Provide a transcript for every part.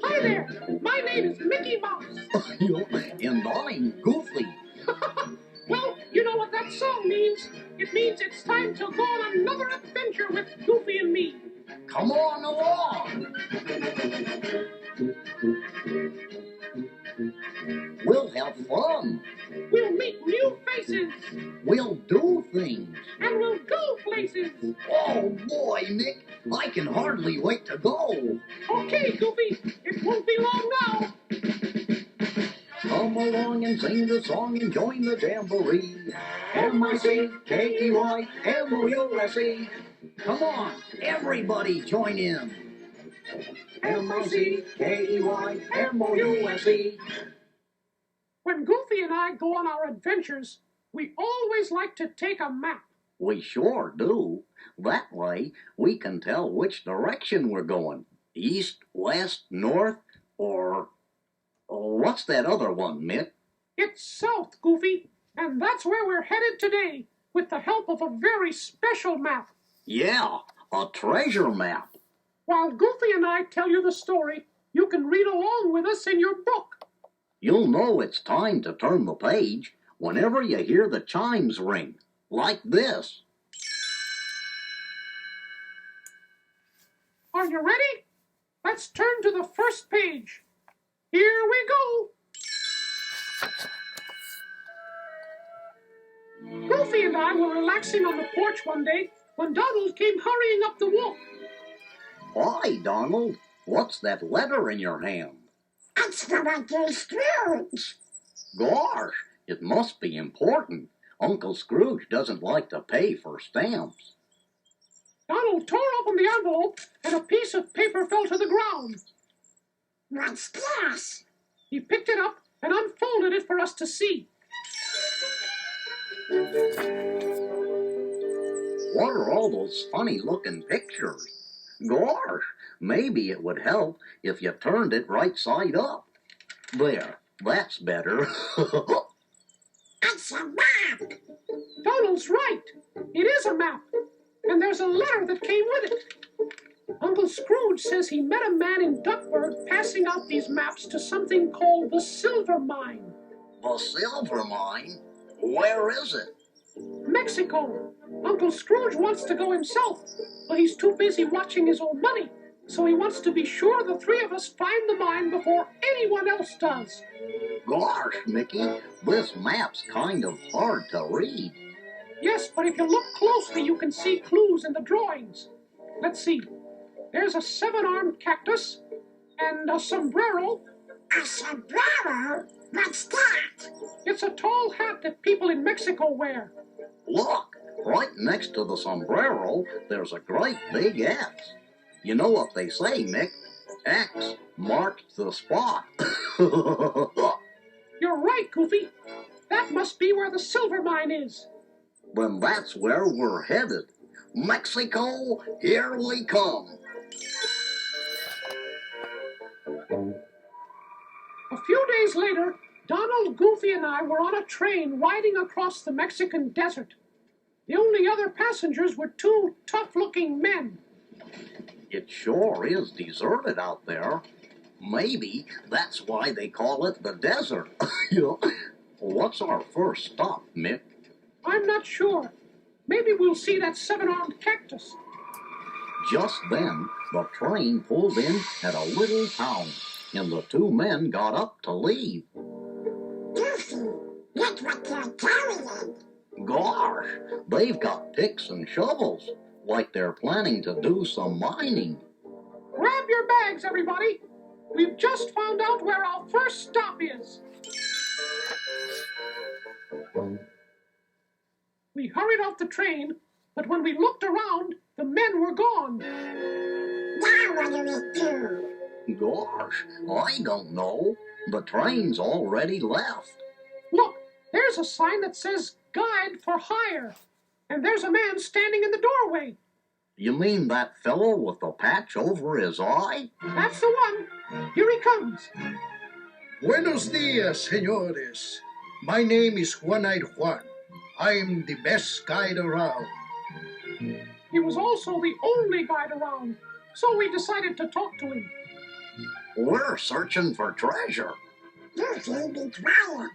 Hi there, my name is Mickey Mouse. And I'm Goofy. Well, you know what that song means. It means it's time to go on another adventure with Goofy and me. Come on along. We'll have fun. We'll meet new faces. We'll do things. And we'll go places. Oh boy, Nick, I can hardly wait to go. Okay, Goofy, it won't be long now. Come along and sing the song and join the jamboree. MICKEYMOUSE. Come on, everybody join in. MICKEYMOUSE. When Goofy and I go on our adventures, we always like to take a map. We sure do. That way, we can tell which direction we're going. East, west, north, or what's that other one, Mick? It's south, Goofy, and that's where we're headed today, with the help of a very special map. Yeah, a treasure map. While Goofy and I tell you the story, you can read along with us in your book. You'll know it's time to turn the page whenever you hear the chimes ring, like this. Are you ready? Let's turn to the first page. Here we go. Goofy and I were relaxing on the porch one day when Donald came hurrying up the walk. Why, Donald? What's that letter in your hand? It's from Uncle Scrooge. Gosh, it must be important. Uncle Scrooge doesn't like to pay for stamps. Donald tore open the envelope and a piece of paper fell to the ground. What's this? He picked it up and unfolded it for us to see. What are all those funny-looking pictures? Gosh, maybe it would help if you turned it right side up. There, that's better. It's a map. Donald's right. It is a map. And there's a letter that came with it. Uncle Scrooge says he met a man in Duckburg passing out these maps to something called the Silver Mine. The silver mine? Where is it? Mexico. Uncle Scrooge wants to go himself, but he's too busy watching his own money. So he wants to be sure the three of us find the mine before anyone else does. Gosh, Mickey, this map's kind of hard to read. Yes, but if you look closely, you can see clues in the drawings. Let's see. There's a seven-armed cactus and a sombrero. A sombrero? What's that? It's a tall hat that people in Mexico wear. Look, right next to the sombrero, there's a great big X. You know what they say, Mick? X marked the spot. You're right, Goofy. That must be where the silver mine is. Then that's where we're headed. Mexico, here we come. A few days later, Donald, Goofy, and I were on a train riding across the Mexican desert. The only other passengers were two tough-looking men. It sure is deserted out there. Maybe that's why they call it the desert. What's our first stop, Mick? I'm not sure. Maybe we'll see that seven-armed cactus. Just then, the train pulled in at a little town, and the two men got up to leave. Goofy, look what they're carrying. Gosh, they've got picks and shovels, like they're planning to do some mining. Grab your bags, everybody. We've just found out where our first stop is. We hurried off the train, but when we looked around, the men were gone. Now what do we do? Gosh, I don't know. The train's already left. Look, there's a sign that says Guide for Hire, and there's a man standing in the doorway. You mean that fellow with the patch over his eye? That's the one. Here he comes. Buenos dias, señores. My name is One-Eyed Juan. I'm the best guide around. He was also the only guide around, so we decided to talk to him. We're searching for treasure. Goofy, be quiet.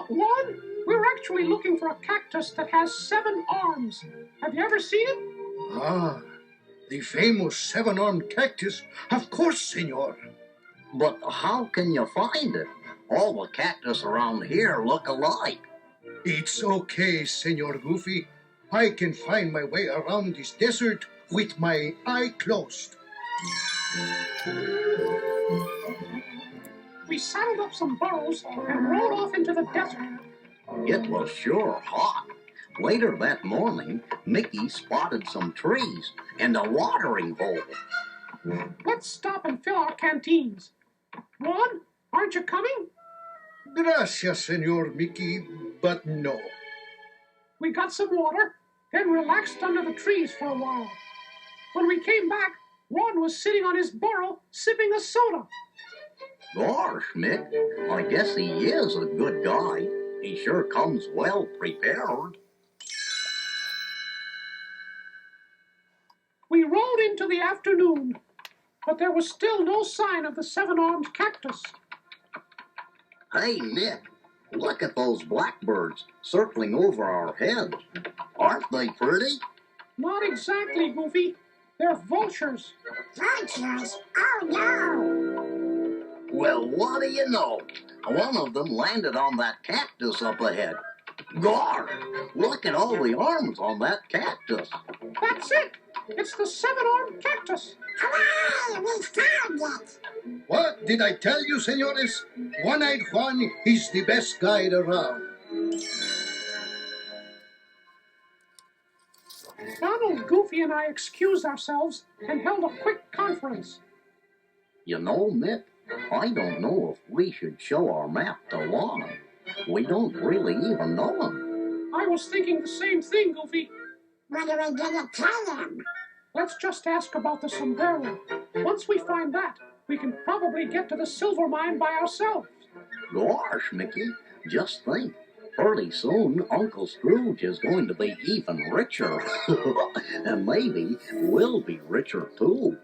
One, we're actually looking for a cactus that has 7 arms. Have you ever seen it? Ah, the famous seven-armed cactus. Of course, senor. But how can you find it? All the cactus around here look alike. It's okay, Senor Goofy. I can find my way around this desert with my eye closed. We saddled up some burros and rode off into the desert. It was sure hot. Later that morning, Mickey spotted some trees and a watering hole. Let's stop and fill our canteens. Juan, aren't you coming? Gracias, Senor Mickey, but no. We got some water, then relaxed under the trees for a while. When we came back, Juan was sitting on his burro sipping a soda. Gosh, Mick, I guess he is a good guy. He sure comes well prepared. We rode into the afternoon, but there was still no sign of the 7-armed cactus. Hey, Nick, look at those blackbirds circling over our heads. Aren't they pretty? Not exactly, Goofy. They're vultures. Vultures? Oh no! Well, what do you know? One of them landed on that cactus up ahead. Gosh, look at all the arms on that cactus. That's it. It's the 7-armed cactus. Hooray! We found it! What did I tell you, senores? One-Eyed Juan is the best guide around. Donald, Goofy, and I excused ourselves and held a quick conference. You know, Mick, I don't know if we should show our map to Juan. We don't really even know him. I was thinking the same thing, Goofy. What are we gonna tell him? Let's just ask about the sombrero. Once we find that, we can probably get to the silver mine by ourselves. Gosh, Mickey, just think. Pretty soon, Uncle Scrooge is going to be even richer. And maybe we'll be richer too.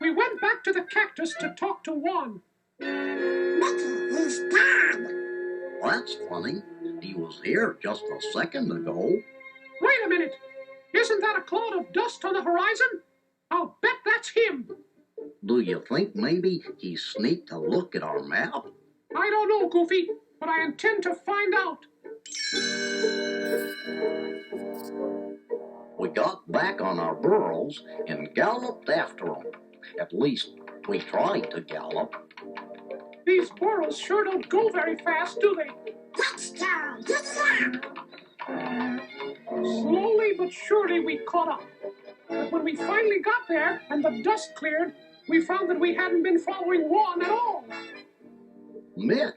We went back to the cactus to talk to Juan. Mickey, he's gone! That's funny. He was here just a second ago. Wait a minute. Isn't that a cloud of dust on the horizon? I'll bet that's him. Do you think maybe he sneaked a look at our map? I don't know, Goofy, but I intend to find out. We got back on our burros and galloped after him. At least, we tried to gallop. These burros sure don't go very fast, do they? Let's go! Yeah! Slowly but surely we caught up. But when we finally got there and the dust cleared, we found that we hadn't been following Juan at all. Mick,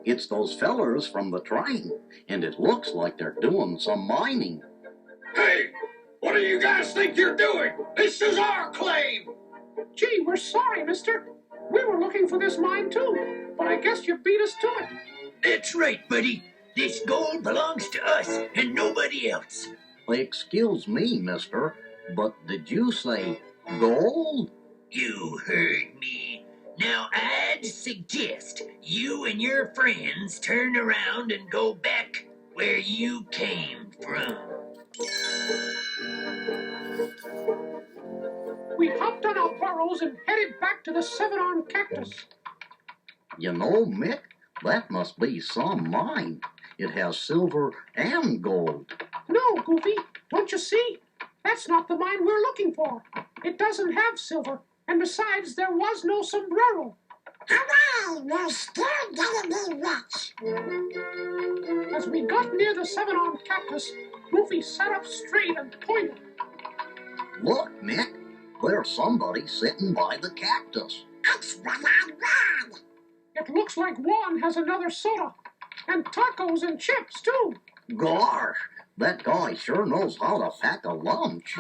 it's those fellers from the train, and it looks like they're doing some mining. Hey, what do you guys think you're doing? This is our claim! Gee, we're sorry, mister. We were looking for this mine too, but I guess you beat us to it. That's right, buddy. This gold belongs to us and nobody else. Excuse me, mister, but did you say gold? You heard me. Now I'd suggest you and your friends turn around and go back where you came from. We hopped on our burros and headed back to the 7-armed cactus. You know, Mick, that must be some mine. It has silver and gold. No, Goofy, don't you see? That's not the mine we're looking for. It doesn't have silver, and besides, there was no sombrero. Hooray! We're still gonna be rich! As we got near the 7-armed cactus, Goofy sat up straight and pointed. Look, Mick, there's somebody sitting by the cactus. It's One-Eyed Juan! It looks like Juan has another soda, and tacos and chips, too. Gosh, that guy sure knows how to pack a lunch.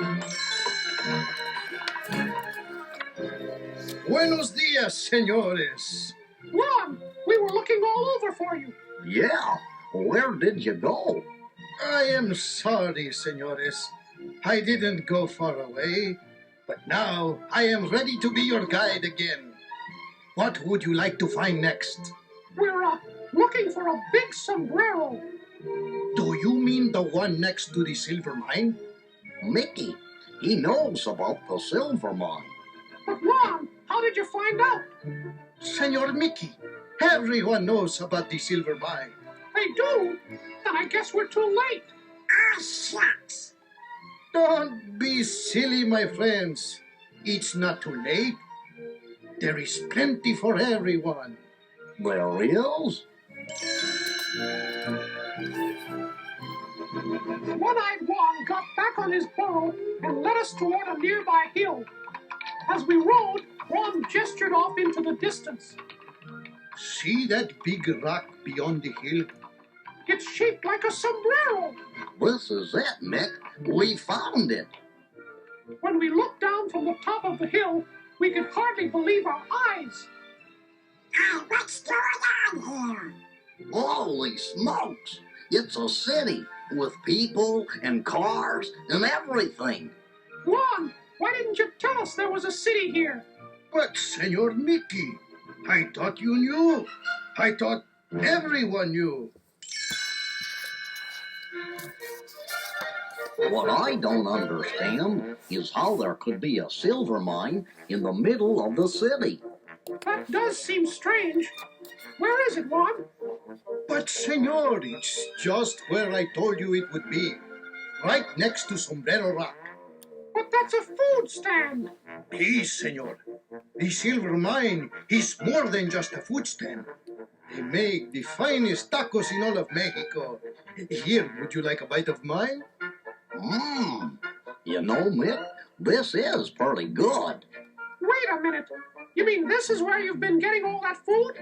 Buenos dias, senores. Juan, we were looking all over for you. Yeah, where did you go? I am sorry, senores. I didn't go far away, but now I am ready to be your guide again. What would you like to find next? We're looking for a big sombrero. Do you mean the one next to the silver mine? Mickey, he knows about the silver mine. But Ron, how did you find out? Senor Mickey, everyone knows about the silver mine. They do? Then I guess we're too late. Ah, shucks. Don't be silly, my friends. It's not too late. There is plenty for everyone. There is? One-Eyed Juan got back on his burro and led us toward a nearby hill. As we rode, Juan gestured off into the distance. See that big rock beyond the hill? It's shaped like a sombrero. This is it, Mick. We found it. When we looked down from the top of the hill, we could hardly believe our eyes. Hey, what's going on here? Holy smokes! It's a city with people and cars and everything. Juan, why didn't you tell us there was a city here? But, Senor Mickey, I thought you knew. I thought everyone knew. What I don't understand is how there could be a silver mine in the middle of the city. That does seem strange. Where is it, Juan? But, Senor, it's just where I told you it would be. Right next to Sombrero Rock. But that's a food stand. Please, Senor. The silver mine is more than just a food stand. They make the finest tacos in all of Mexico. Here, would you like a bite of mine? Mmm. You know, Mick, this is pretty good. Wait a minute. You mean this is where you've been getting all that food?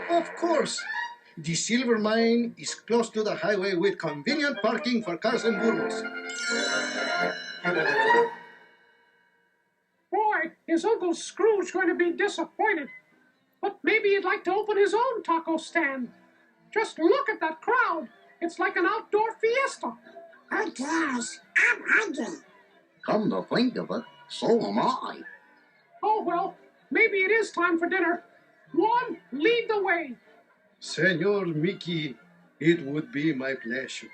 Of course. The silver mine is close to the highway with convenient parking for cars and burros. Boy, is Uncle Scrooge going to be disappointed. But maybe he'd like to open his own taco stand. Just look at that crowd. It's like an outdoor fiesta. Who cares? I'm hungry. Come to think of it, so am I. Oh, well, maybe it is time for dinner. Juan, lead the way. Senor Mickey, it would be my pleasure.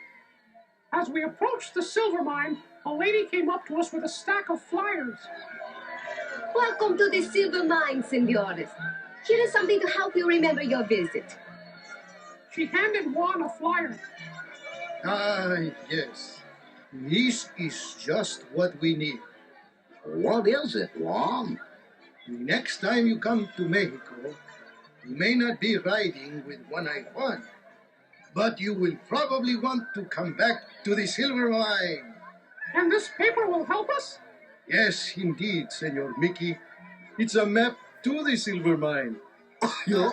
As we approached the silver mine, a lady came up to us with a stack of flyers. Welcome to the silver mine, senores. Here is something to help you remember your visit. She handed Juan a flyer. Ah, yes. This is just what we need. What is it, Juan? The next time you come to Mexico, you may not be riding with One-Eyed Juan, but you will probably want to come back to the silver mine. And this paper will help us? Yes, indeed, Senor Mickey. It's a map to the silver mine. Yeah.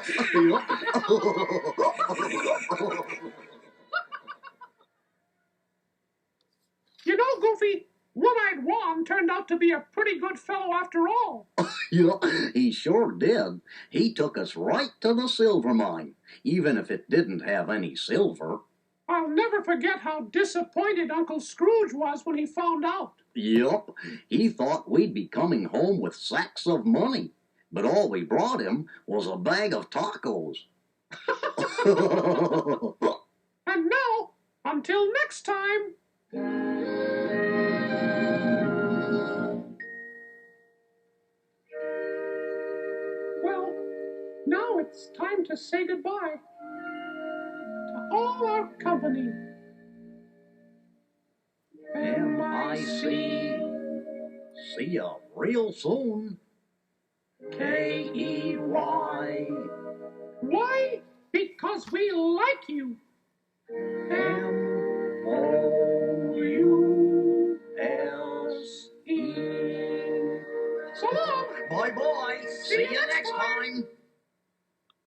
You know, Goofy, One-Eyed Juan turned out to be a pretty good fellow after all. Yeah, he sure did. He took us right to the silver mine, even if it didn't have any silver. I'll never forget how disappointed Uncle Scrooge was when he found out. Yep, he thought we'd be coming home with sacks of money, but all we brought him was a bag of tacos. And now, until next time. Well, now it's time to say goodbye to all our company. M-I-C. See ya real soon. K-E-Y. Why? Because we like you. M-O-U-S-E. So long. Bye-bye. See ya next time.